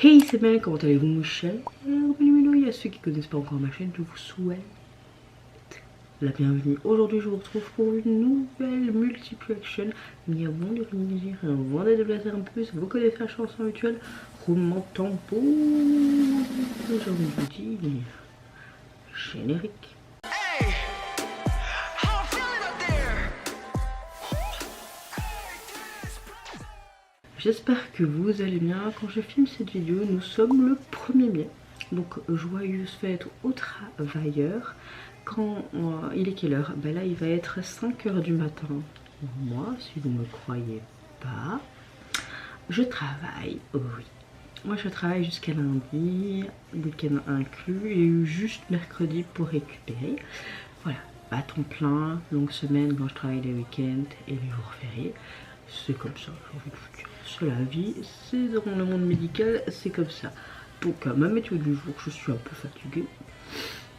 Hey, c'est Mel, comment allez-vous mon cher? À ceux qui ne connaissent pas encore ma chaîne, je vous souhaite la bienvenue. Aujourd'hui, je vous retrouve pour une nouvelle multiple action. Mais avant de finir, avant de déplacer un peu, vous connaissez la chanson habituelle, roulement de tambour. J'ai envie de vous dire, générique. J'espère que vous allez bien. Quand je filme cette vidéo, nous sommes le 1er mai. Donc joyeuse fête aux travailleurs. Quand il est quelle heure? Ben là il va être 5 h du matin. Moi, si vous ne me croyez pas, je travaille, oui. Moi je travaille jusqu'à lundi, week-end inclus, et eu juste mercredi pour récupérer. Voilà, à temps plein, longue semaine quand je travaille les week-ends et les jours fériés. C'est comme ça, j'ai envie de vous dire. C'est la vie, c'est dans le monde médical, c'est comme ça. Donc ma météo du jour, je suis un peu fatiguée,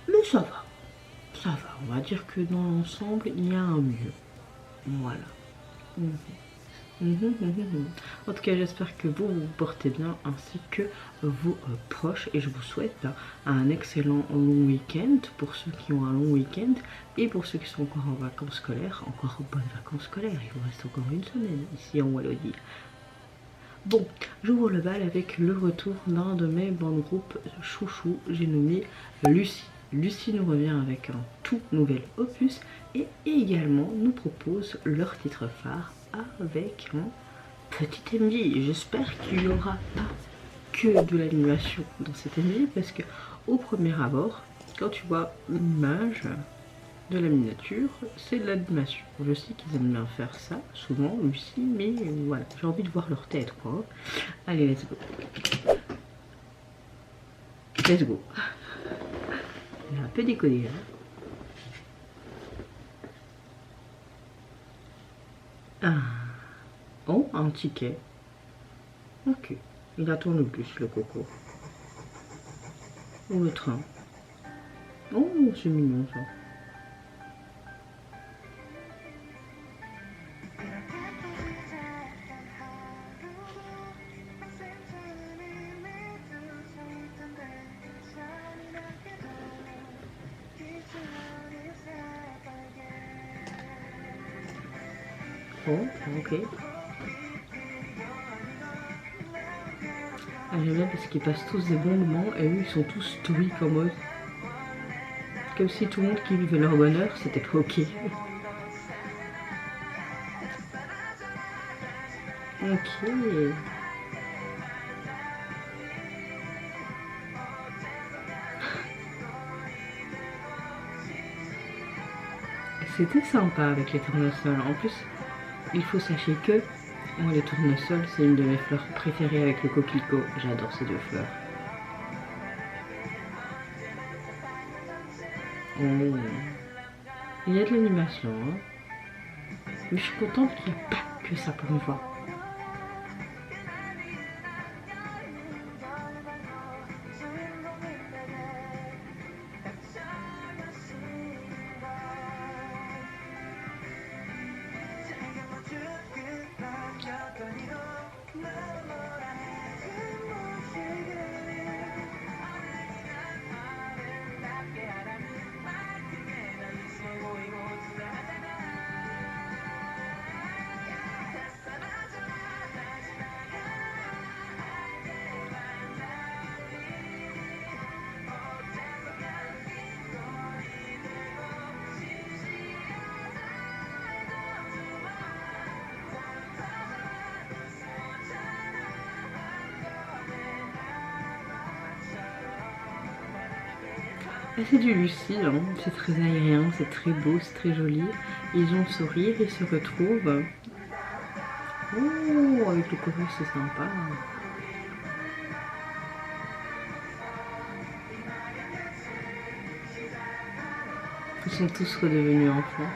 mais ça va. Ça va, on va dire que dans l'ensemble, il y a un mieux. Voilà. En tout cas, j'espère que vous vous portez bien ainsi que vos proches. Et je vous souhaite un excellent long week-end pour ceux qui ont un long week-end. Et pour ceux qui sont encore en vacances scolaires, encore bonnes vacances scolaires. Il vous reste encore une semaine ici en Wallonie. Bon, j'ouvre le bal avec le retour d'un de mes bandes groupes chouchou. J'ai nommé Lucie. Lucie nous revient avec un tout nouvel opus et également nous propose leur titre phare avec un petit MV. J'espère qu'il n'y aura pas que de l'animation dans cet MV parce que au premier abord, quand tu vois l'image de la miniature, c'est de l'animation. Je sais qu'ils aiment bien faire ça, souvent, Lucie, mais voilà, j'ai envie de voir leur tête quoi. Allez, let's go. Let's go. J'ai un peu déconné là. Ah. Oh, un ticket. Ok. Il attend le bus, le coco. Ou le train. Oh, c'est mignon ça. Oh, ok. Ah, j'aime bien parce qu'ils passent tous des bons moments et eux ils sont tous stoïques en mode. Comme si tout le monde qui vivait leur bonheur c'était pas ok. Ok. C'était sympa avec les tournesols. En plus, il faut sachez que moi les tournesols c'est une de mes fleurs préférées avec le coquelicot. J'adore ces deux fleurs. Oh. Il y a de l'animation, hein. Mais je suis contente qu'il n'y ait pas que ça pour une fois. C'est du Lucie, hein. C'est très aérien, c'est très beau, c'est très joli. Ils ont le sourire, ils se retrouvent. Oh, avec le chorus, c'est sympa. Ils sont tous redevenus enfants.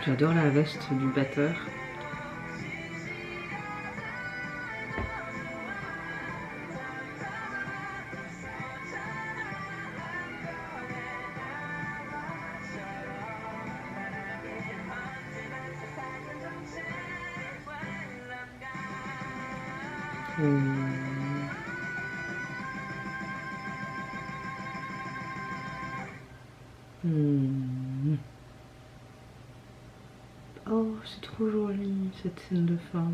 J'adore la veste du batteur. Oh, c'est trop joli cette scène de fin.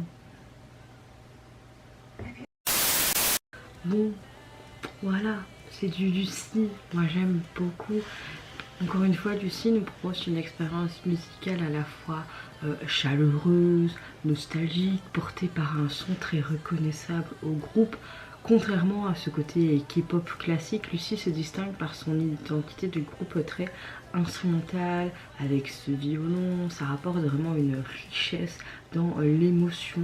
Bon, voilà, c'est du Lucie. Moi j'aime beaucoup. Encore une fois, Lucie nous propose une expérience musicale à la fois chaleureuse, nostalgique, portée par un son très reconnaissable au groupe. Contrairement à ce côté K-pop classique, Lucie se distingue par son identité de groupe très instrumental, avec ce violon. Ça rapporte vraiment une richesse dans l'émotion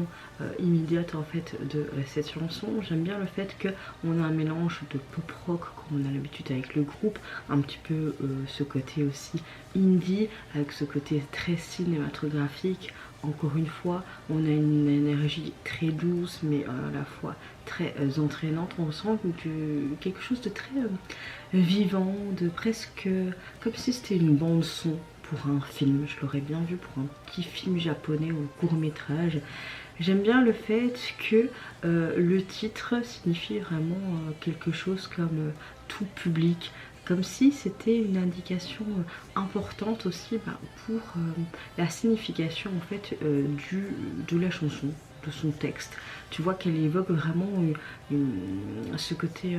immédiate en fait de cette chanson. J'aime bien le fait qu'on a un mélange de pop rock comme on a l'habitude avec le groupe, un petit peu ce côté aussi indie, avec ce côté très cinématographique. Encore une fois, on a une énergie très douce mais à la fois très entraînante. On sent quelque chose de très vivant, de presque comme si c'était une bande son pour un film. Je l'aurais bien vu pour un petit film japonais ou court métrage. J'aime bien le fait que le titre signifie vraiment quelque chose comme tout public, comme si c'était une indication importante aussi pour la signification en fait de la chanson, de son texte. Tu vois qu'elle évoque vraiment ce côté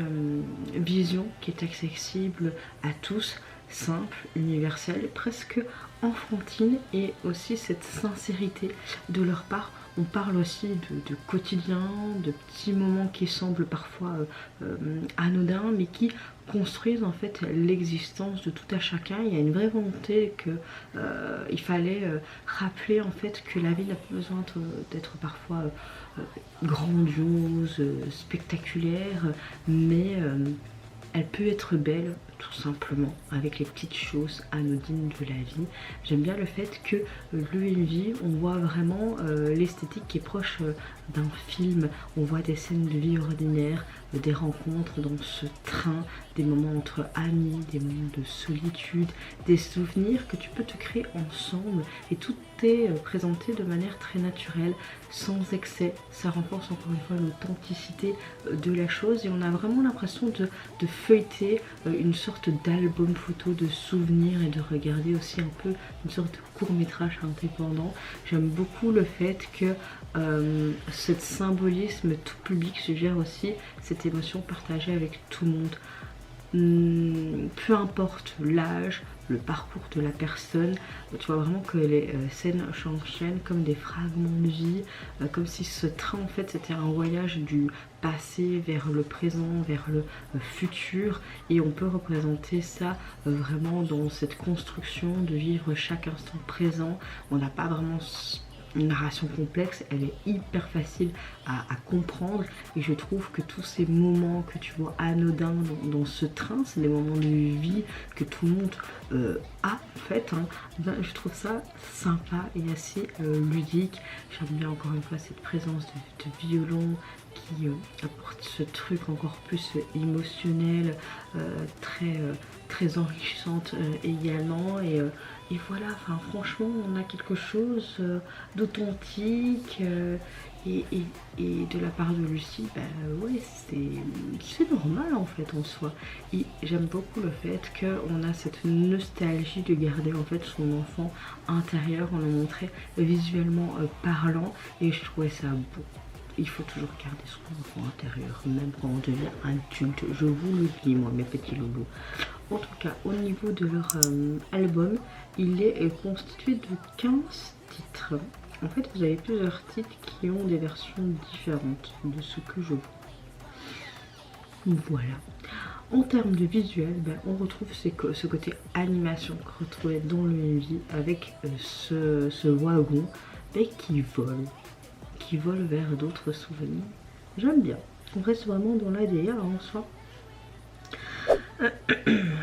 vision qui est accessible à tous, simple, universelle, presque enfantine, et aussi cette sincérité de leur part. On parle aussi de quotidien, de petits moments qui semblent parfois anodins, mais qui construisent en fait l'existence de tout à chacun. Il y a une vraie volonté que il fallait rappeler en fait que la vie n'a pas besoin d'être parfois grandiose, spectaculaire, mais elle peut être belle tout simplement avec les petites choses anodines de la vie. J'aime bien le fait que l'EMV, on voit vraiment l'esthétique qui est proche d'un film. On voit des scènes de vie ordinaire, des rencontres dans ce train, des moments entre amis, des moments de solitude, des souvenirs que tu peux te créer ensemble, et tout est présenté de manière très naturelle, sans excès. Ça renforce encore une fois l'authenticité de la chose, et on a vraiment l'impression de feuilleter une sorte d'album photo de souvenirs et de regarder aussi un peu une sorte de court-métrage indépendant. J'aime beaucoup le fait que ce symbolisme tout public suggère aussi cette émotion partagée avec tout le monde. Peu importe l'âge, le parcours de la personne, tu vois vraiment que les scènes s'enchaînent comme des fragments de vie, comme si ce train en fait c'était un voyage du passé vers le présent, vers le futur, et on peut représenter ça vraiment dans cette construction de vivre chaque instant présent. On n'a pas vraiment une narration complexe, elle est hyper facile à comprendre, et je trouve que tous ces moments que tu vois anodins dans ce train, c'est des moments de vie que tout le monde a en fait, hein. Ben, je trouve ça sympa et assez ludique. J'aime bien encore une fois cette présence de violon qui apporte ce truc encore plus émotionnel, très enrichissante également, et voilà, enfin franchement on a quelque chose d'authentique, et de la part de Lucie, bah ouais, c'est normal en fait en soi. Et j'aime beaucoup le fait qu'on a cette nostalgie de garder en fait son enfant intérieur, on le montrait visuellement parlant, et je trouvais ça beau. Il faut toujours garder son enfant intérieur, même quand on devient adulte. Je vous le dis, moi, mes petits loulous. En tout cas, au niveau de leur album, il est constitué de 15 titres. En fait, vous avez plusieurs titres qui ont des versions différentes de ce que je vois. Voilà. En termes de visuel, ben, on retrouve ce côté animation qu'on retrouvait dans le MV, avec ce wagon qui vole vers d'autres souvenirs. J'aime bien. On reste vraiment dans l'ADR en soi.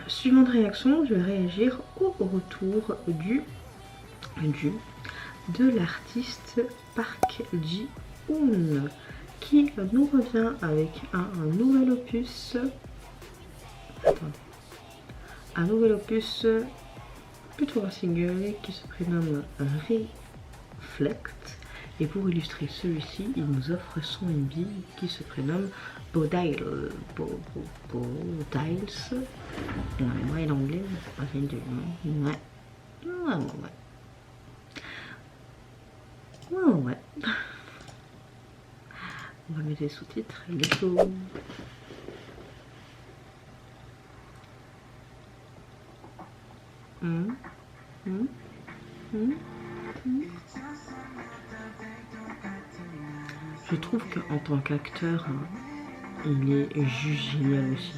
Suivante réaction, je vais réagir au retour du de l'artiste Park Ji-hoon, qui nous revient avec un nouvel opus. Attendez. Un nouvel opus, plutôt un single, qui se prénomme Reflect. Et pour illustrer celui-ci, il nous offre son MV qui se prénomme Bodiles. Ouais, moi et l'anglais, rien de... Ouais. On va mettre les sous-titres. Let's go. Je trouve qu'en tant qu'acteur, il est juste génial aussi.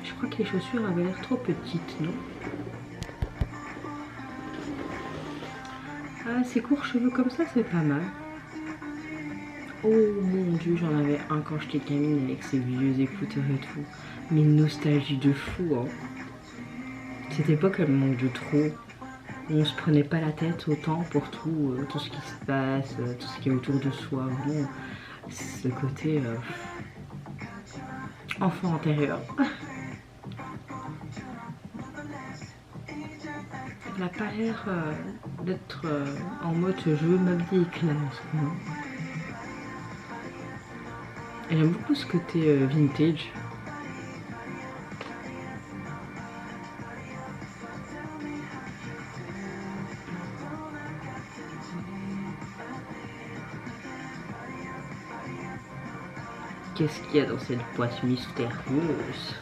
Je crois que les chaussures avaient l'air trop petites, non? Ah, ces courts cheveux comme ça, c'est pas mal. Oh mon dieu, j'en avais un quand j'étais gamine avec ces vieux écouteurs et tout. Mais une nostalgie de fou, hein. Cette époque, elle me manque de trop. On se prenait pas la tête autant pour tout, tout ce qui se passe, tout ce qui est autour de soi. Vraiment, ce côté enfant intérieur. Elle n'a pas l'air d'être en mode je veux m'habiller éclat en ce moment. Elle aime beaucoup ce côté vintage. Qu'est-ce qu'il y a dans cette boîte mystérieuse?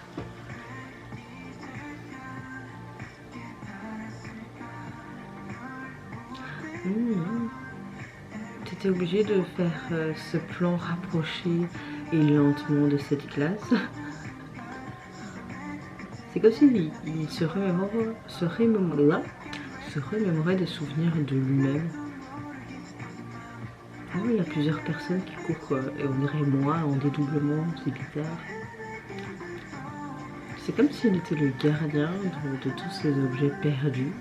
J'étais obligée de faire ce plan rapproché et lentement de cette glace. C'est comme s'il se remémorait des souvenirs de lui-même. Ah oui, il y a plusieurs personnes qui courent, et on dirait moi, en dédoublement, c'est bizarre. C'est comme s'il était le gardien de tous ces objets perdus.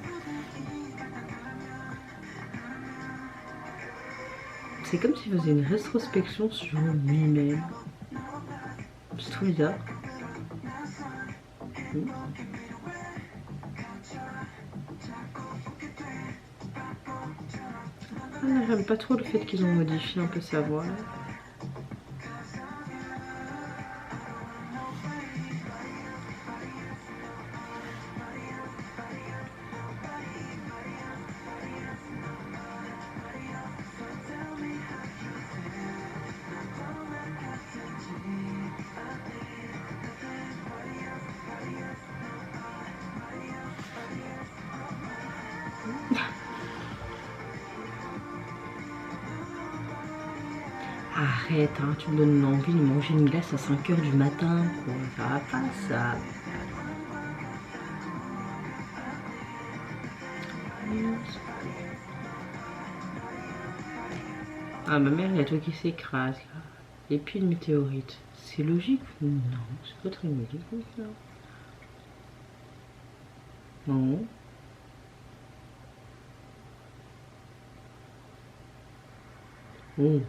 C'est comme s'il faisait une rétrospection sur lui-même. C'est trop bizarre. J'aime pas trop le fait qu'ils ont modifié un peu sa voix là. Arrête, hein, tu me donnes envie de manger une glace à 5 h du matin, quoi. Ça va pas, ça. Ah, ma mère, il y a tout qui s'écrase, là. Et puis une météorite. C'est logique ou non? C'est pas très logique, ça. Non. Oh.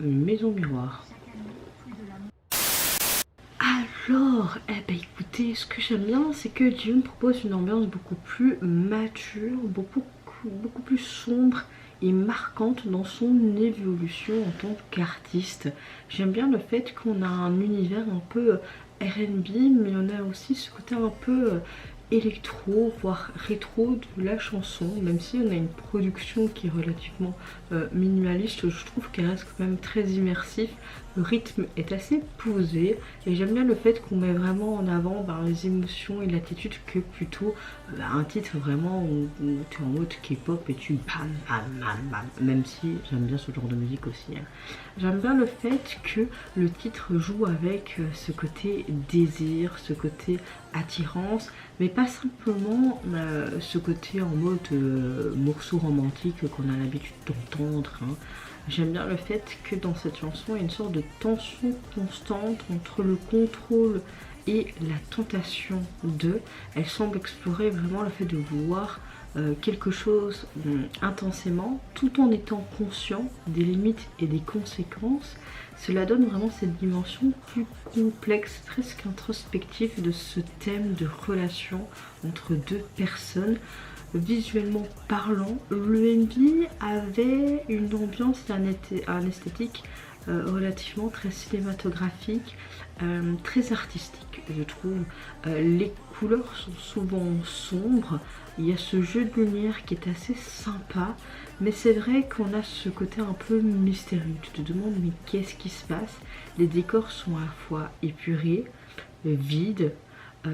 Une maison miroir. Alors, eh ben écoutez, ce que j'aime bien, c'est que Ji-hoon propose une ambiance beaucoup plus mature, beaucoup plus sombre et marquante dans son évolution en tant qu'artiste. J'aime bien le fait qu'on a un univers un peu R&B, mais on a aussi ce côté un peu électro, voire rétro de la chanson, même si on a une production qui est relativement minimaliste. Je trouve qu'elle reste quand même très immersif Le rythme est assez posé et j'aime bien le fait qu'on met vraiment en avant les émotions et l'attitude que plutôt un titre vraiment où tu es en mode K-pop et tu bam bam bam bam, même si j'aime bien ce genre de musique aussi. Hein. J'aime bien le fait que le titre joue avec ce côté désir, ce côté attirance, mais pas simplement ce côté en mode morceau romantique qu'on a l'habitude d'entendre. Hein. J'aime bien le fait que dans cette chanson, il y a une sorte de tension constante entre le contrôle et la tentation de. Elle semble explorer vraiment le fait de vouloir quelque chose intensément, tout en étant conscient des limites et des conséquences. Cela donne vraiment cette dimension plus complexe, presque introspective de ce thème de relation entre deux personnes. Visuellement parlant, le MV avait une ambiance et un esthétique relativement très cinématographique, très artistique je trouve. Les couleurs sont souvent sombres, il y a ce jeu de lumière qui est assez sympa, mais c'est vrai qu'on a ce côté un peu mystérieux. Tu te demandes mais qu'est-ce qui se passe? Les décors sont à la fois épurés, vides.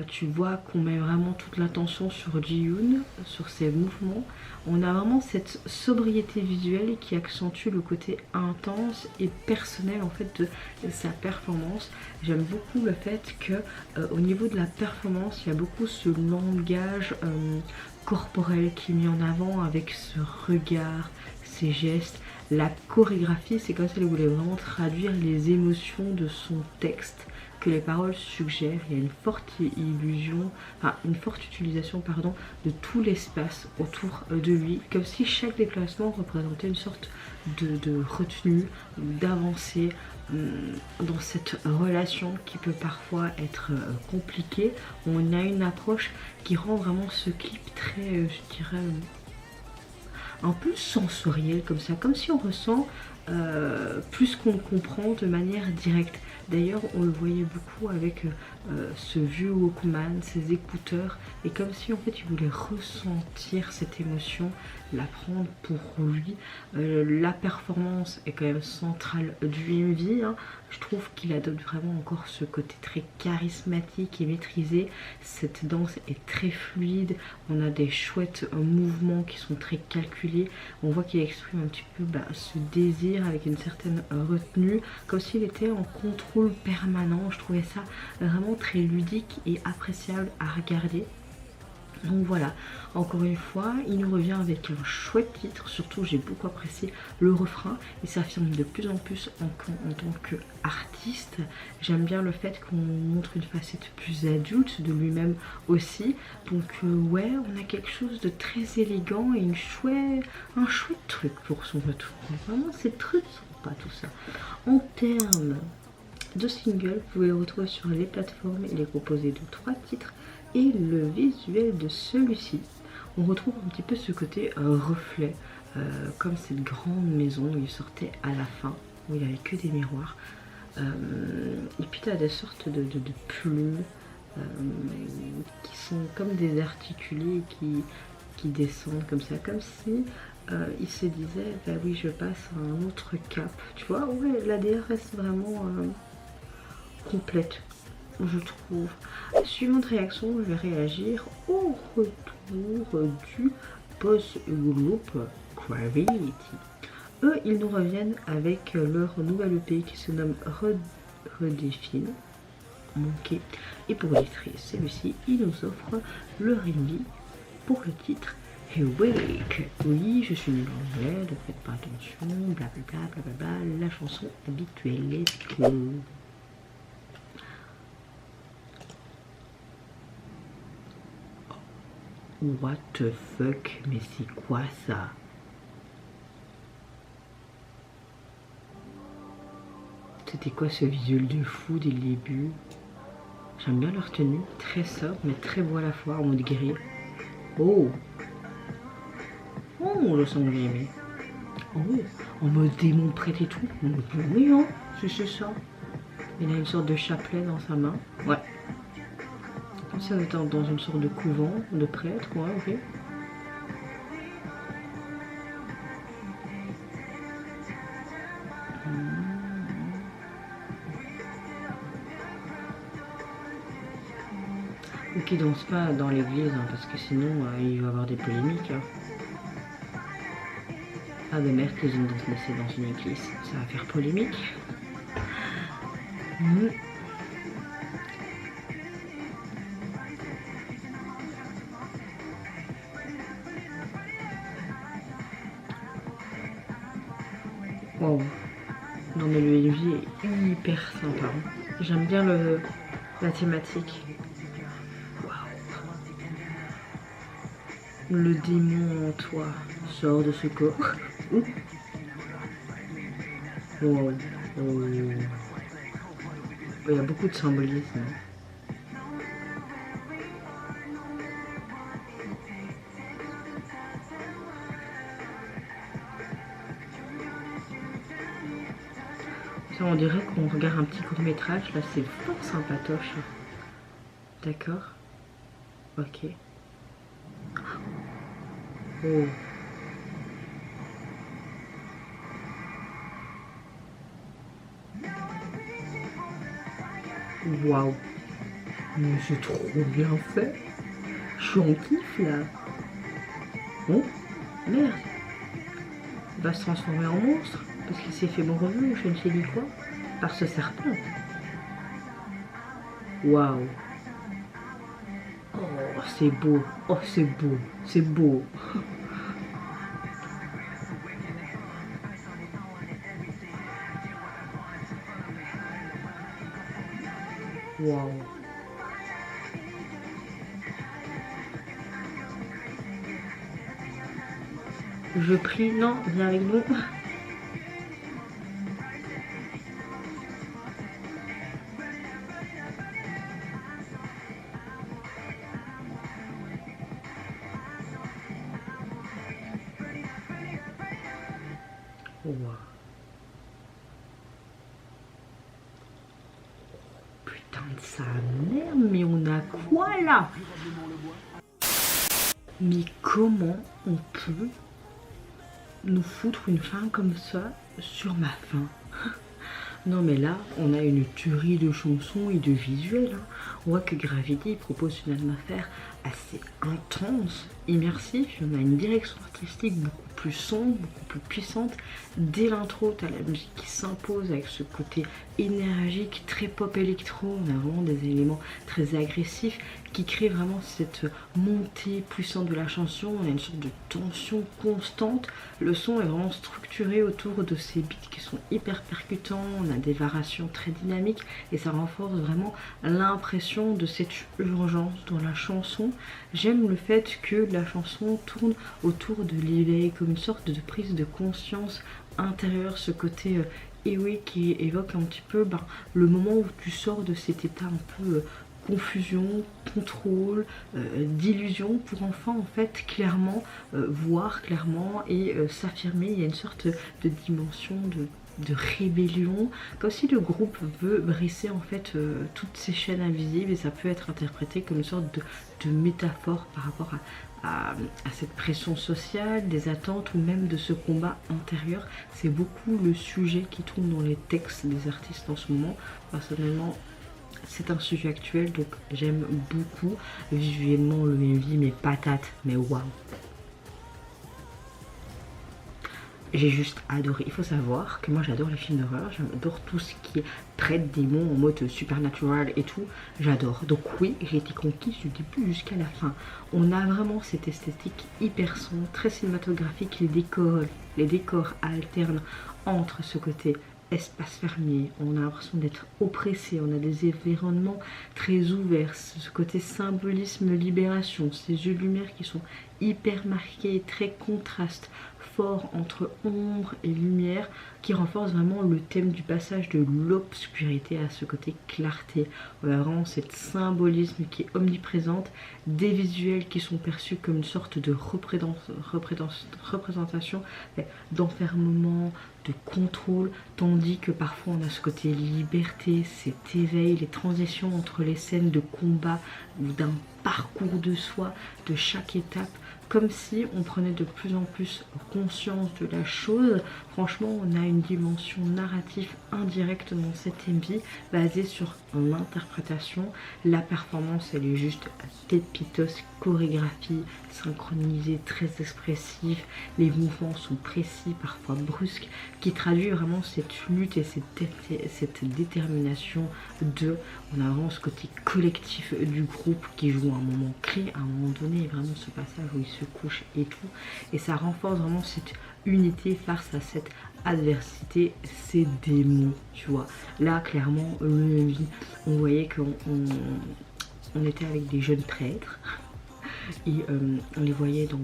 Tu vois qu'on met vraiment toute l'attention sur Ji-Yoon, sur ses mouvements. On a vraiment cette sobriété visuelle qui accentue le côté intense et personnel en fait de sa performance. J'aime beaucoup le fait que au niveau de la performance, il y a beaucoup ce langage corporel qui est mis en avant avec ce regard, ces gestes. La chorégraphie, c'est comme si elle voulait vraiment traduire les émotions de son texte que les paroles suggèrent. Il y a une forte une forte utilisation de tout l'espace autour de lui, comme si chaque déplacement représentait une sorte de retenue, d'avancée dans cette relation qui peut parfois être compliquée. On a une approche qui rend vraiment ce clip très, je dirais, un peu sensoriel comme ça, comme si on ressent plus qu'on le comprend de manière directe. D'ailleurs, on le voyait beaucoup avec ce vieux Walkman, ses écouteurs, et comme si en fait il voulait ressentir cette émotion, la prendre pour lui. La performance est quand même centrale du MV. Hein. Je trouve qu'il adopte vraiment encore ce côté très charismatique et maîtrisé. Cette danse est très fluide. On a des chouettes mouvements qui sont très calculés. On voit qu'il exprime un petit peu ce désir avec une certaine retenue, comme s'il était en contrôle permanent. Je trouvais ça vraiment très ludique et appréciable à regarder. Donc voilà, encore une fois, il nous revient avec un chouette titre, surtout j'ai beaucoup apprécié le refrain, il s'affirme de plus en plus en tant qu'artiste. J'aime bien le fait qu'on montre une facette plus adulte de lui-même aussi. Donc ouais, on a quelque chose de très élégant et un chouette truc pour son retour. Vraiment, c'est très sympa tout ça. En termes de single, vous pouvez le retrouver sur les plateformes, il est composé de 3 titres. Et le visuel de celui-ci, on retrouve un petit peu ce côté reflet, comme cette grande maison où il sortait à la fin, où il n'y avait que des miroirs. Et puis tu as des sortes de plumes qui sont comme des articulés qui descendent comme ça, comme si il se disait, bah oui, je passe à un autre cap. Tu vois, ouais, l'ADR reste vraiment complète, je trouve. Suivante réaction, je vais réagir au retour du post-groupe Gravity. Eux, ils nous reviennent avec leur nouvel EP qui se nomme Redefine. Manqué. Et pour illustrer celui-ci, ils nous offrent le remix pour le titre Awake. Oui, je suis nulle en anglais, ne faites pas attention, blablabla, blablabla, la chanson habituelle, let's go. What the fuck, mais c'est quoi ça? C'était quoi ce visuel de fou dès le début? J'aime bien leur tenue, très sobre mais très beau à la fois, en mode gris. Oh! Oh, le sang que j'ai aimé. Oh, en mode démon prêtre et tout. Oui, non, c'est ça. Il a une sorte de chapelet dans sa main. Ouais. Comme si on était dans une sorte de couvent de prêtre, quoi, ok. qu'ils dansent pas dans l'église, hein, parce que sinon il va y avoir des polémiques. Hein. Ah ben merde, ils ont dansé dans une église, ça va faire polémique. Wow. Non mais le MV est hyper sympa. Hein. J'aime bien la thématique. Wow. Le démon en toi sort de ce corps. Wow. Oh. Il y a beaucoup de symbolisme. Ça, on dirait qu'on regarde un petit court métrage. Là, c'est fort sympatoche. D'accord. Ok. Oh. Waouh. Mais c'est trop bien fait. Je suis en kiff là. Oh, merde. Il va se transformer en monstre parce qu'il s'est fait mon revenu ou je ne sais ni quoi par ce serpent. Waouh. Oh, c'est beau. Oh, c'est beau. C'est beau. Waouh. Je prie, non, viens avec nous. Wow. Putain de sa mère, mais on a quoi là? Mais comment on peut nous foutre une fin comme ça sur ma faim? Non mais là, on a une tuerie de chansons et de visuels. Hein. On voit que Gravity propose une atmosphère assez intense, immersive. On a une direction artistique beaucoup plus sombre, beaucoup plus puissante. Dès l'intro, tu as la musique qui s'impose avec ce côté énergique, très pop électro. On a vraiment des éléments très agressifs qui créent vraiment cette montée puissante de la chanson. On a une sorte de tension constante. Le son est vraiment structuré autour de ces beats qui sont hyper percutants. On a des variations très dynamiques et ça renforce vraiment l'impression de cette urgence dans la chanson. J'aime le fait que la chanson tourne autour de l'éveil, comme une sorte de prise de conscience intérieure, ce côté héroïque qui évoque un petit peu le moment où tu sors de cet état un peu confusion, contrôle, d'illusion, pour enfin en fait clairement voir clairement et s'affirmer. Il y a une sorte de dimension de rébellion, comme si le groupe veut briser en fait toutes ces chaînes invisibles, et ça peut être interprété comme une sorte de métaphore par rapport à cette pression sociale, des attentes ou même de ce combat intérieur. C'est beaucoup le sujet qui tourne dans les textes des artistes en ce moment. Personnellement, c'est un sujet actuel, donc j'aime beaucoup. Visuellement, le MV, mais patate, mais waouh. J'ai juste adoré. Il faut savoir que moi j'adore les films d'horreur, j'adore tout ce qui est prête démon en mode supernatural et tout, j'adore. Donc oui, j'ai été conquise du début jusqu'à la fin. On a vraiment cette esthétique hyper sombre, très cinématographique. Les décors alternent entre ce côté espace fermé, on a l'impression d'être oppressé, on a des environnements très ouverts, ce côté symbolisme, libération, ces yeux de lumière qui sont hyper marqués, très contrastes, forts entre ombre et lumière, qui renforcent vraiment le thème du passage de l'obscurité à ce côté clarté. On a vraiment cette symbolisme qui est omniprésente, des visuels qui sont perçus comme une sorte de représentation d'enfermement, de contrôle, tandis que parfois on a ce côté liberté, cet éveil, les transitions entre les scènes de combat ou d'un parcours de soi, de chaque étape comme si on prenait de plus en plus conscience de la chose. Franchement, on a une dimension narrative indirecte dans cette MV basée sur l'interprétation. La performance, elle est juste pépitos, chorégraphie synchronisée, très expressive. Les mouvements sont précis, parfois brusques, qui traduit vraiment cette lutte et cette détermination de... On a vraiment ce côté collectif du groupe qui joue à un moment clé, à un moment donné, vraiment ce passage où ils se couchent et tout. Et ça renforce vraiment cette unité face à cette adversité, ces démons, tu vois. Là, clairement, on voyait on était avec des jeunes prêtres. Et on les voyait dans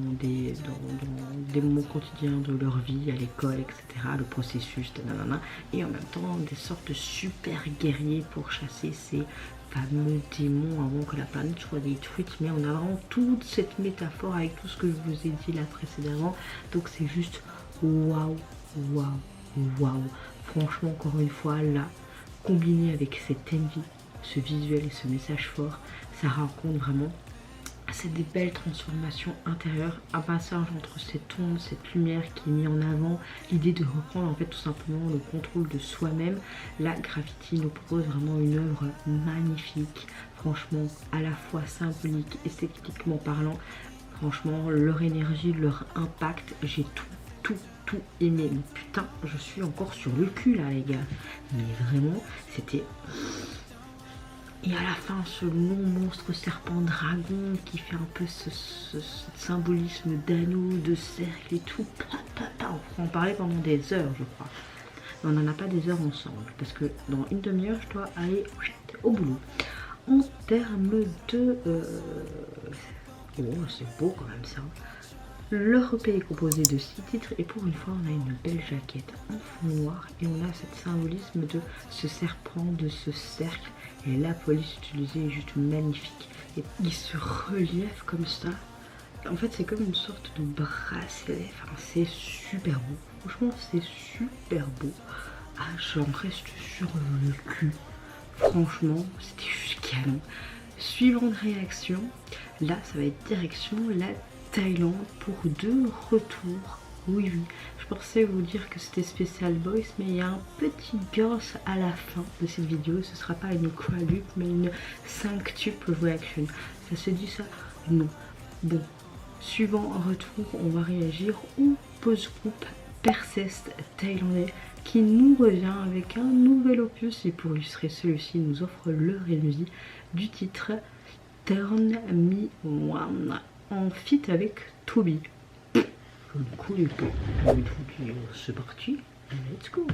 des moments quotidiens de leur vie, à l'école, etc. Le processus, nanana. Et en même temps, des sortes de super guerriers pour chasser ces fameux démons avant que la planète soit détruite. Mais on a vraiment toute cette métaphore avec tout ce que je vous ai dit là précédemment. Donc c'est juste waouh, waouh, waouh. Franchement, encore une fois, là, combiné avec cette envie, ce visuel et ce message fort, ça raconte vraiment... C'est des belles transformations intérieures, un passage entre cette ombre, cette lumière qui est mise en avant, l'idée de reprendre en fait tout simplement le contrôle de soi-même. Là, Graffiti nous propose vraiment une œuvre magnifique, franchement à la fois symbolique, esthétiquement parlant. Franchement, leur énergie, leur impact, j'ai tout aimé. Mais putain, je suis encore sur le cul là les gars. Mais vraiment, c'était... Et à la fin, ce long monstre serpent dragon qui fait un peu ce symbolisme d'anneau, de cercle et tout. On peut en parler pendant des heures, je crois. Mais on n'en a pas des heures ensemble. Parce que dans une demi-heure, je dois aller au boulot. En termes de... Oh, c'est beau quand même ça. Leur EP est composé de 6 titres et pour une fois on a une belle jaquette en fond noir et on a cette symbolisme de ce serpent, de ce cercle, et la police utilisée est juste magnifique et il se relief comme ça. En fait c'est comme une sorte de bracelet, enfin c'est super beau, franchement c'est super beau. Ah, j'en reste sur le cul, franchement c'était juste canon. Suivante réaction, là ça va être direction la Thaïlande pour 2 retours. Oui, je pensais vous dire que c'était spécial boys, mais il y a un petit girls à la fin de cette vidéo. Ce sera pas une quadruple, mais une 5tuple reaction. Ça se dit ça? Non. Bon, suivant un retour, on va réagir au post-groupe Persist thaïlandais qui nous revient avec un nouvel opus. Et pour illustrer celui-ci, nous offre leur MV du titre Turn Me One, en feat avec Toby. Je ne connais pas. C'est parti, let's go.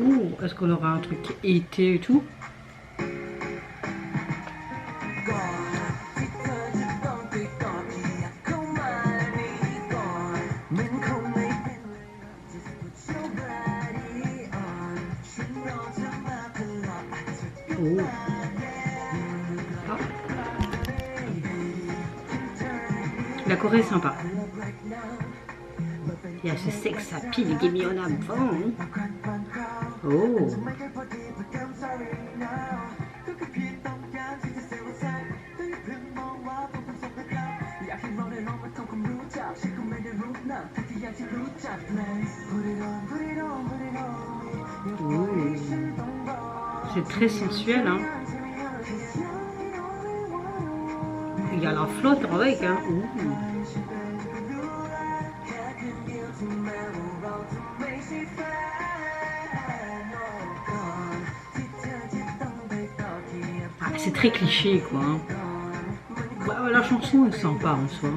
Ouh, est-ce qu'on aura un truc été et tout? Oh. La Corée est sympa. Il y a ce sexe à pile qui est mis en avant. Oh. C'est très sensuel, hein. Il y a la flotte avec, hein. Ah, c'est très cliché, quoi. Hein. Bah, la chanson est sympa en soi.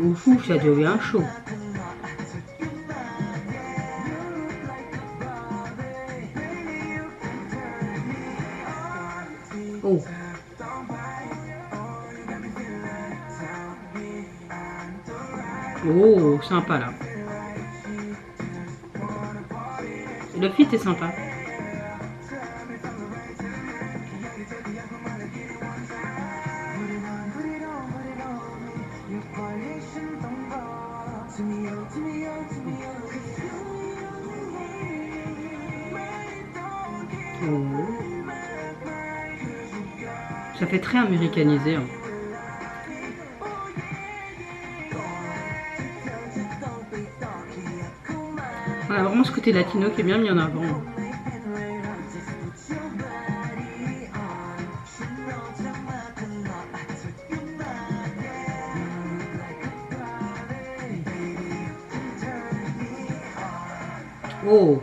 Au fou, ça devient chaud. Oh. Oh, sympa là. Le fit est sympa. Oh. Ça fait très américanisé. Hein. On a vraiment ce côté latino qui est bien mis en avant. Oh,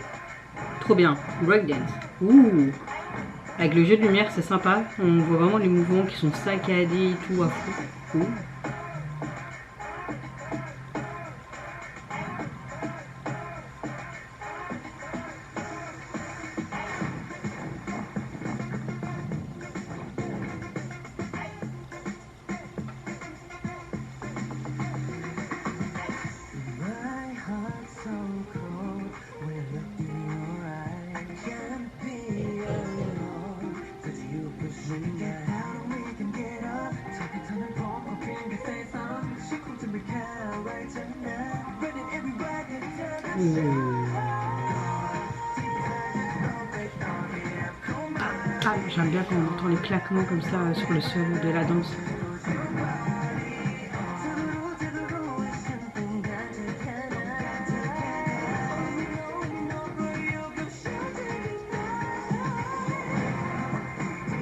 trop bien. Breakdance. Ouh. Avec le jeu de lumière, c'est sympa. On voit vraiment les mouvements qui sont saccadés et tout à fond. Ouh. Ah, j'aime bien quand on entend les claquements comme ça sur le sol de la danse.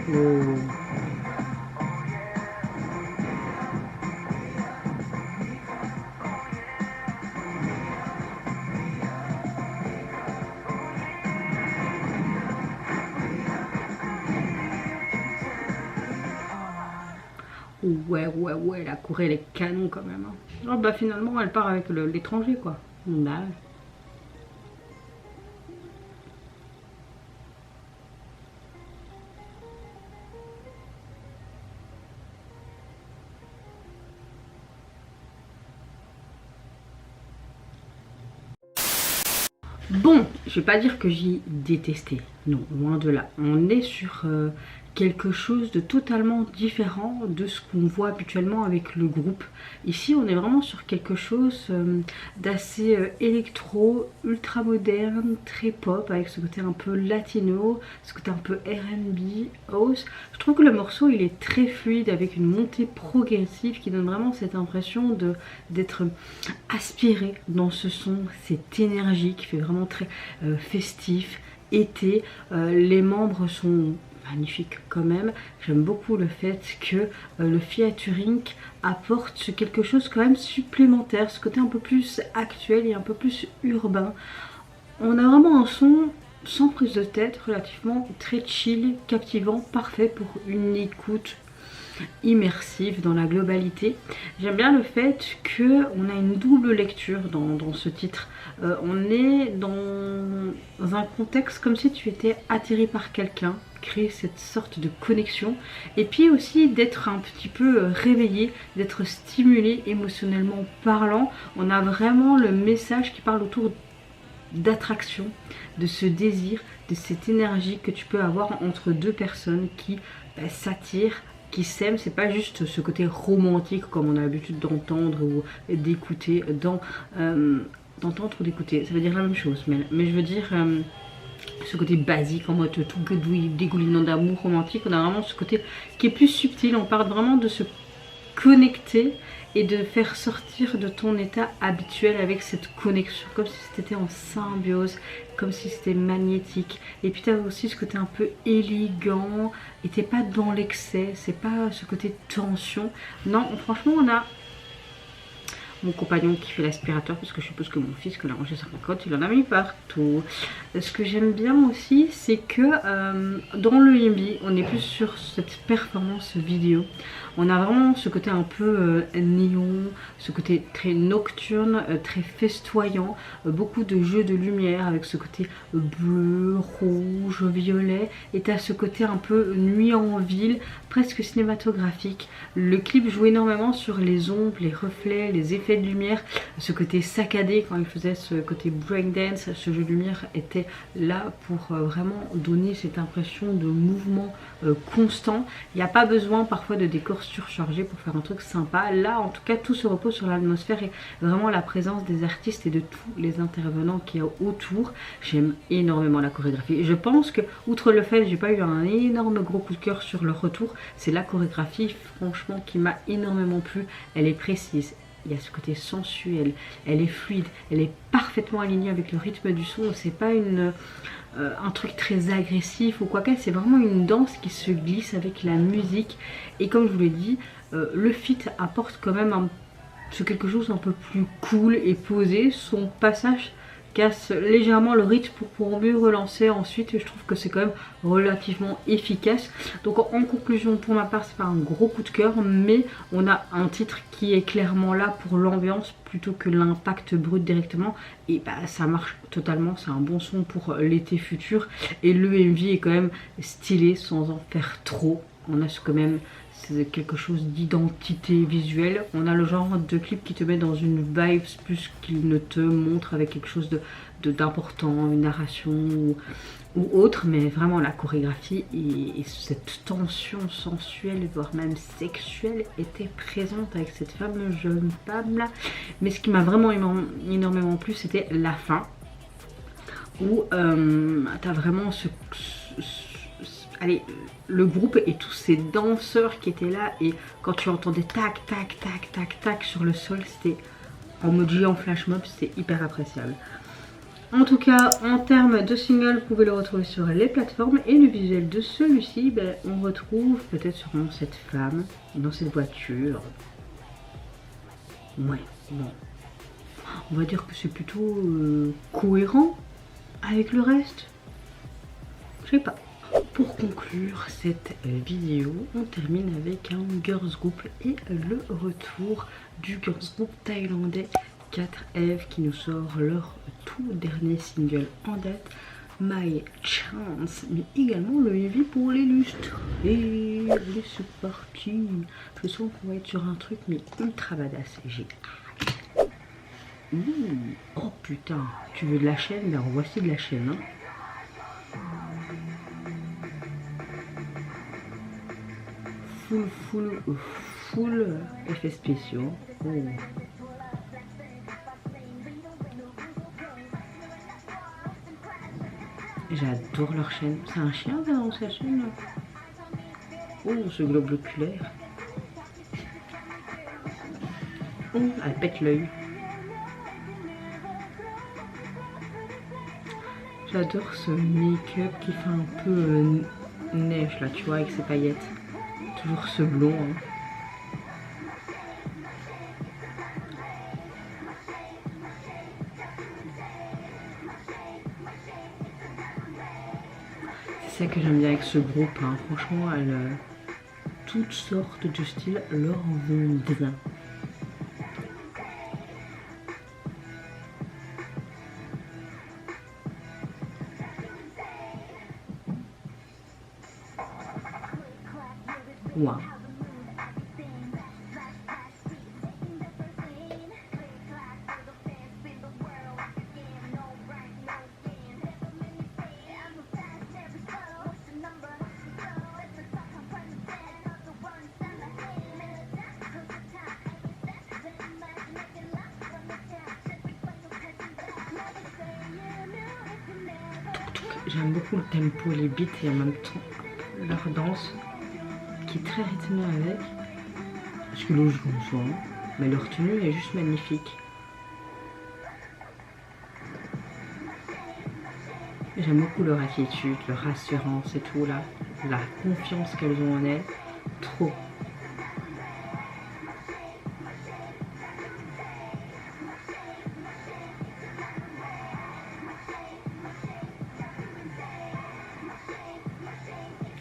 Oh. Ouais, elle a couru les canons quand même. Hein. Oh, bah finalement, elle part avec l'étranger quoi. Bah. Bon, je vais pas dire que j'ai détesté, non, loin de là. On est sur quelque chose de totalement différent de ce qu'on voit habituellement avec le groupe. Ici, on est vraiment sur quelque chose d'assez électro, ultra moderne, très pop, avec ce côté un peu latino, ce côté un peu R&B, house. Je trouve que le morceau, il est très fluide, avec une montée progressive qui donne vraiment cette impression d'être aspiré dans ce son, cette énergie qui fait vraiment très festif, été. Les membres sont magnifiques quand même. J'aime beaucoup le fait que le featuring apporte quelque chose quand même supplémentaire, ce côté un peu plus actuel et un peu plus urbain. On a vraiment un son sans prise de tête, relativement très chill, captivant, parfait pour une écoute immersive dans la globalité. J'aime bien le fait qu'on a une double lecture dans ce titre. On est dans un contexte comme si tu étais attiré par quelqu'un, créer cette sorte de connexion, et puis aussi d'être un petit peu réveillé, d'être stimulé émotionnellement parlant. On a vraiment le message qui parle autour d'attraction, de ce désir, de cette énergie que tu peux avoir entre deux personnes qui s'attirent, qui s'aiment. C'est pas juste ce côté romantique comme on a l'habitude d'entendre ou d'écouter, d'entendre ou d'écouter, ça veut dire la même chose, mais je veux dire ce côté basique en mode tout dégoulinant d'amour romantique. On a vraiment ce côté qui est plus subtil, on parle vraiment de se connecter et de faire sortir de ton état habituel avec cette connexion, comme si c'était en symbiose, comme si c'était magnétique. Et puis tu as aussi ce côté un peu élégant, et t'es pas dans l'excès, c'est pas ce côté tension. Non, franchement, on a mon compagnon qui fait l'aspirateur, parce que je suppose que mon fils, que l'a rangé sa cocotte, il en a mis partout. Ce que j'aime bien aussi, c'est que dans le Yimby, on est plus sur cette performance vidéo. On a vraiment ce côté un peu néon, ce côté très nocturne, très festoyant, beaucoup de jeux de lumière avec ce côté bleu, rouge, violet, et tu as ce côté un peu nuit en ville, presque cinématographique. Le clip joue énormément sur les ombres, les reflets, les effets effets de lumière, ce côté saccadé quand il faisait ce côté breakdance, ce jeu de lumière était là pour vraiment donner cette impression de mouvement constant. Il n'y a pas besoin parfois de décors surchargés pour faire un truc sympa. Là en tout cas tout se repose sur l'atmosphère et vraiment la présence des artistes et de tous les intervenants qu'il y a autour. J'aime énormément la chorégraphie. Je pense que outre le fait que j'ai pas eu un énorme gros coup de cœur sur le retour, c'est la chorégraphie franchement qui m'a énormément plu. Elle est précise, il y a ce côté sensuel, elle est fluide, elle est parfaitement alignée avec le rythme du son. C'est pas un truc très agressif ou quoi que, c'est vraiment une danse qui se glisse avec la musique. Et comme je vous l'ai dit, le feat apporte quand même quelque chose un peu plus cool et posé. Son passage casse légèrement le rythme pour mieux relancer ensuite, et je trouve que c'est quand même relativement efficace. Donc en conclusion, pour ma part, c'est pas un gros coup de cœur, mais on a un titre qui est clairement là pour l'ambiance plutôt que l'impact brut directement, et bah ça marche totalement. C'est un bon son pour l'été futur, et le MV est quand même stylé sans en faire trop. On a quand même quelque chose d'identité visuelle. On a le genre de clip qui te met dans une vibe plus qu'il ne te montre avec quelque chose d'important, une narration ou autre, mais vraiment la chorégraphie et cette tension sensuelle, voire même sexuelle, était présente avec cette fameuse jeune femme là. Mais ce qui m'a vraiment énormément plu, c'était la fin, où t'as vraiment allez, le groupe et tous ces danseurs qui étaient là, et quand tu entendais tac tac tac tac tac sur le sol, c'était en mode en flash mob, c'était hyper appréciable. En tout cas, en termes de single, vous pouvez le retrouver sur les plateformes, et le visuel de celui-ci, ben, on retrouve peut-être sûrement cette femme dans cette voiture. Ouais, bon, on va dire que c'est plutôt cohérent avec le reste, je sais pas. Pour conclure cette vidéo, on termine avec un girls group et le retour du girls group thaïlandais 4F qui nous sort leur tout dernier single en date, My Chance, mais également le MV pour l'illustrer. Et allez, c'est parti. Je sens qu'on va être sur un truc mais ultra badass. J'ai oh putain, tu veux de la chaîne? Ben voici de la chaîne, hein. Full effets spéciaux. Oh. J'adore leur chaîne. C'est un chien ça dans sa chaîne là. Oh, ce globe oculaire. Oh, elle pète l'œil. J'adore ce make-up qui fait un peu neige là, tu vois, avec ses paillettes. Toujours ce blond. Hein. C'est ça que j'aime bien avec ce groupe. Hein. Franchement, toutes sortes de styles leur vont bien. Wow. J'aime beaucoup le tempo, les beats et en même temps leur danse qui est très rythmée avec. Parce que logique en soi, mais leur tenue est juste magnifique. J'aime beaucoup leur attitude, leur assurance et tout là, la confiance qu'elles ont en elles. Trop.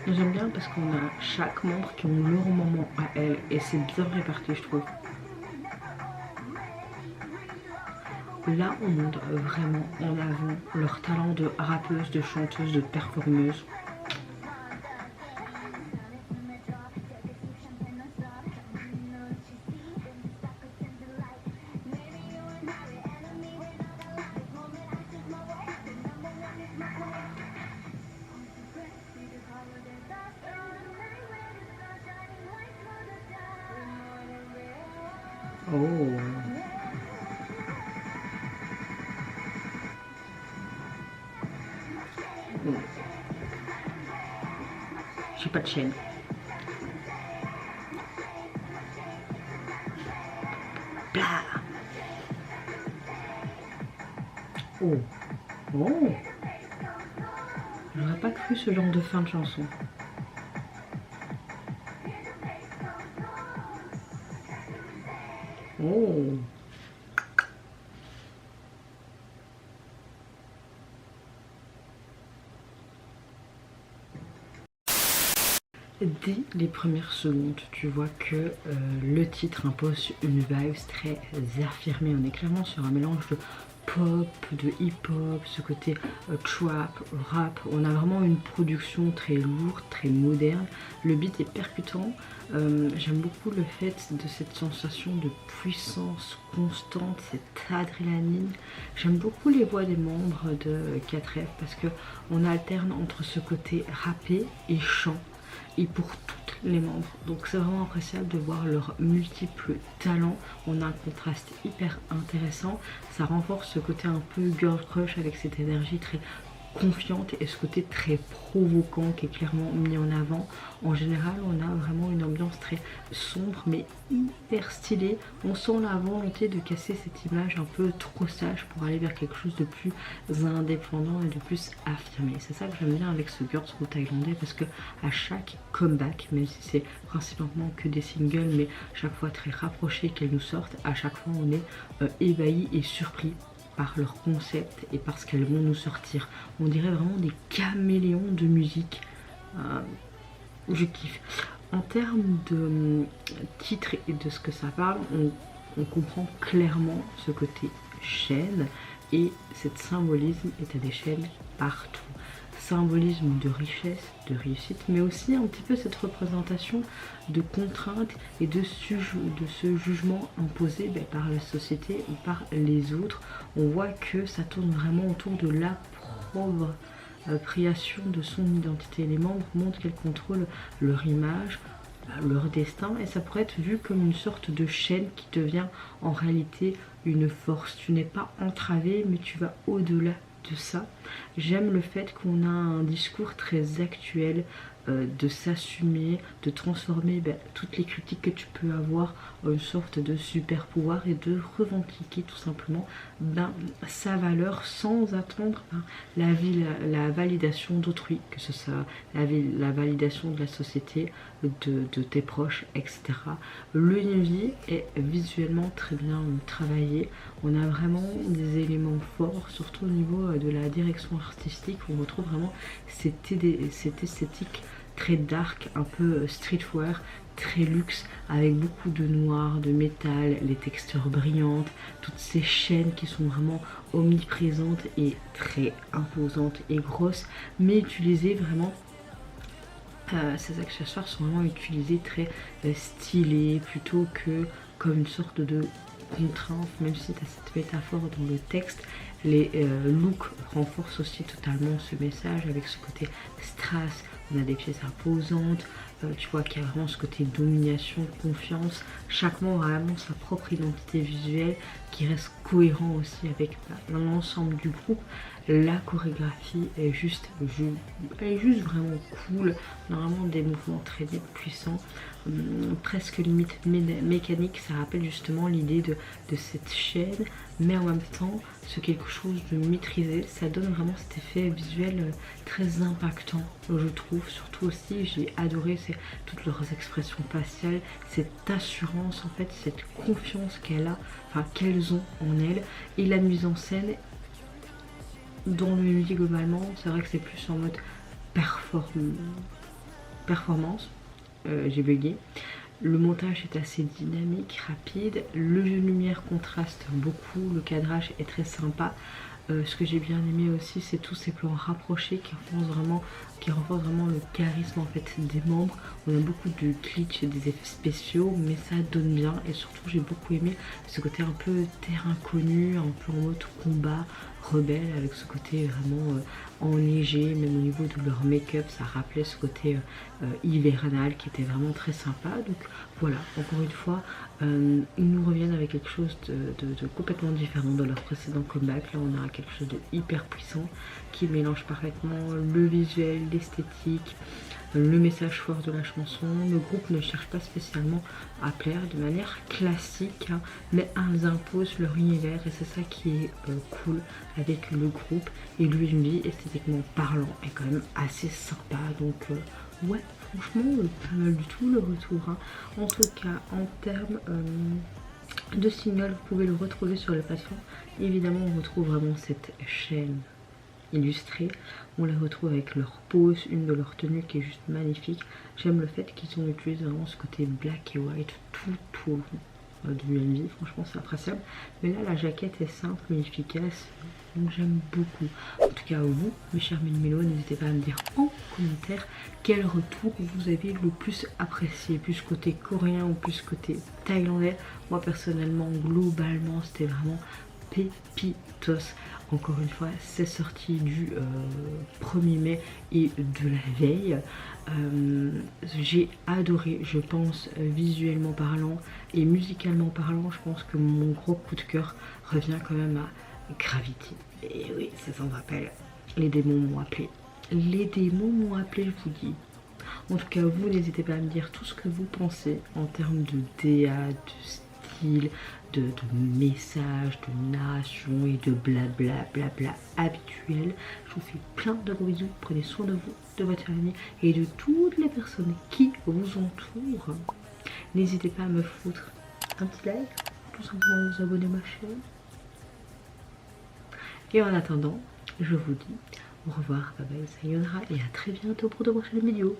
J'aime bien parce qu'on a chaque membre qui ont leur moment à elle et c'est bien réparti, je trouve. Là, on montre vraiment en avant leur talent de rappeuse, de chanteuse, de performeuse. Oh. Oh. J'ai pas de chaîne. Blah. Oh. Oh. J'aurais pas cru ce genre de fin de chanson. Oh. Dès les premières secondes, tu vois que le titre impose une vibe très affirmée. On est clairement sur un mélange de pop, de hip-hop, ce côté trap, rap. On a vraiment une production très lourde, très moderne. Le beat est percutant. J'aime beaucoup le fait de cette sensation de puissance constante, cette adrénaline. J'aime beaucoup les voix des membres de 4F parce que on alterne entre ce côté rappé et chant, et pour toutes les membres. Donc c'est vraiment appréciable de voir leurs multiples talents. On a un contraste hyper intéressant. Ça renforce ce côté un peu girl crush avec cette énergie très confiante et ce côté très provoquant qui est clairement mis en avant. En général, on a vraiment une ambiance très sombre mais hyper stylée. On sent la volonté de casser cette image un peu trop sage pour aller vers quelque chose de plus indépendant et de plus affirmé. C'est ça que j'aime bien avec ce girls group thaïlandais, parce que à chaque comeback, même si c'est principalement que des singles mais chaque fois très rapprochés qu'elles nous sortent, à chaque fois on est ébahi et surpris par leur concept et parce qu'elles vont nous sortir. On dirait vraiment des caméléons de musique. Je kiffe. En termes de titre et de ce que ça parle, on comprend clairement ce côté chaîne et cette symbolisme est à des chaînes partout. Symbolisme de richesse, de réussite, mais aussi un petit peu cette représentation de contraintes et de ce jugement imposé par la société ou par les autres. On voit que ça tourne vraiment autour de l'appropriation de son identité. Les membres montrent qu'elles contrôlent leur image, leur destin, et ça pourrait être vu comme une sorte de chaîne qui devient en réalité une force. Tu n'es pas entravé, mais tu vas au-delà de ça. J'aime le fait qu'on a un discours très actuel, de s'assumer, de transformer toutes les critiques que tu peux avoir en une sorte de super pouvoir et de revendiquer tout simplement sa valeur sans attendre la validation d'autrui, que ce soit la validation de la société, de tes proches, etc. Le Nuvi est visuellement très bien travaillé. On a vraiment des éléments forts, surtout au niveau de la direction artistique. On retrouve vraiment cette esthétique très dark, un peu streetwear, très luxe, avec beaucoup de noir, de métal, les textures brillantes, toutes ces chaînes qui sont vraiment omniprésentes et très imposantes et grosses, mais utilisées vraiment. Ces accessoires sont vraiment utilisés très stylés plutôt que comme une sorte de contrainte, même si tu as cette métaphore dans le texte. Les looks renforcent aussi totalement ce message avec ce côté strass. On a des pièces imposantes, tu vois qu'il y a vraiment ce côté domination, confiance. Chaque membre a vraiment sa propre identité visuelle qui reste cohérent aussi avec l'ensemble du groupe. La chorégraphie est juste vraiment cool. On a vraiment des mouvements très puissants, presque limite mécanique. Ça rappelle justement l'idée de cette chaîne, mais en même temps c'est quelque chose de maîtrisé. Ça donne vraiment cet effet visuel très impactant, je trouve. Surtout aussi j'ai adoré toutes leurs expressions faciales, cette assurance en fait, cette confiance qu'elles ont en elles, et la mise en scène dans le musique globalement. C'est vrai que c'est plus en mode performance. J'ai bugué. Le montage est assez dynamique, rapide, le jeu de lumière contraste beaucoup, le cadrage est très sympa. Ce que j'ai bien aimé aussi, c'est tous ces plans rapprochés qui renforcent vraiment le charisme en fait des membres. On a beaucoup de glitch et des effets spéciaux, mais ça donne bien. Et surtout, j'ai beaucoup aimé ce côté un peu terre inconnue, un peu en mode combat rebelle, avec ce côté vraiment enneigé, même au niveau de leur make-up, ça rappelait ce côté hivernal qui était vraiment très sympa. Donc voilà, encore une fois, ils nous reviennent avec quelque chose de complètement différent de leur précédent comeback. Là on a quelque chose de hyper puissant qui mélange parfaitement le visuel, l'esthétique, le message fort de la chanson. Le groupe ne cherche pas spécialement à plaire de manière classique, hein, mais ils imposent leur univers et c'est ça qui est cool avec le groupe. Et lui, esthétiquement parlant, est quand même assez sympa. Donc ouais, franchement, pas mal du tout le retour, hein. En tout cas, en termes de single, vous pouvez le retrouver sur les plateformes. Évidemment, on retrouve vraiment cette chaîne illustrée. On les retrouve avec leur pose, une de leurs tenues qui est juste magnifique. J'aime le fait qu'ils ont utilisé vraiment ce côté black et white tout au long de l'UMV. Franchement, c'est appréciable. Mais là, la jaquette est simple mais efficace. Donc j'aime beaucoup. En tout cas, vous, mes chers mélos, n'hésitez pas à me dire en commentaire quel retour vous avez le plus apprécié, plus côté coréen ou plus côté thaïlandais. Moi personnellement, globalement, c'était vraiment pépitos. Encore une fois, c'est sorti du 1er mai et de la veille. J'ai adoré, je pense, visuellement parlant et musicalement parlant. Je pense que mon gros coup de cœur revient quand même à Gravity. Et oui, ça s'en rappelle. Les démons m'ont appelé. Les démons m'ont appelé, je vous dis. En tout cas, vous, n'hésitez pas à me dire tout ce que vous pensez en termes de DA, de style, de messages, de narration et de blabla habituel. Je vous fais plein de gros bisous. Prenez soin de vous, de votre famille et de toutes les personnes qui vous entourent. N'hésitez pas à me foutre un petit like, tout simplement vous abonner à ma chaîne. Et en attendant, je vous dis au revoir, bye bye, sayonara et à très bientôt pour de prochaines vidéos.